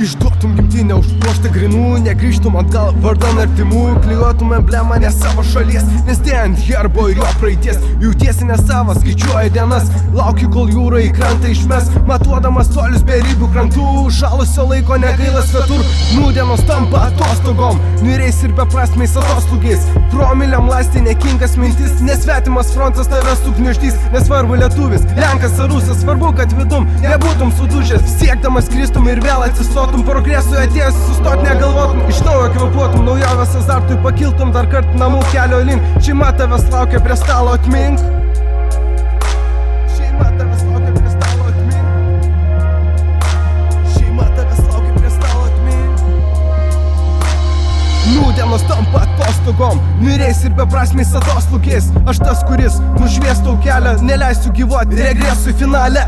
Išduotum gimtinę užpuoštą grinų, negrįžtum atgal vardan artimų, klijuotum emblemą ne savo šalies, nes tai ant herbo ir jo praeities. Jautiesi ne savas, skaičiuoji dienas, lauki kol jūra į krantą išmes, matuodamas tolius be rybių krantų, žalusio laiko negaila svetur, nūdienos tampa atostogom, niuriais ir beprasmiais atoslūgiais, promiliam lasti nekingas mintis, nesvetimas frontas tave sugniuždys, nesvarbu lietuvis, lenkas ar rusas, svarbu, kad vidum nebūtum sudužęs, siekdamas kristum ir vėl atsistotum, progresui atėjęs sustot negalvotum, iš naujo kvepuotum, naujovės azartui pakiltum dar kart namų kelio link, šeima tavęs laukia prie stalo atmink. Šeima tavęs laukia prie stalo atmink. Šeima tavęs laukia prie stalo atmink. Nūdienos tampa atostogom, niuriais ir beprasmiais atoslūgiais, aš tas, kuris nušvies tau kelią, neleisiu gyvuoti regresui finale.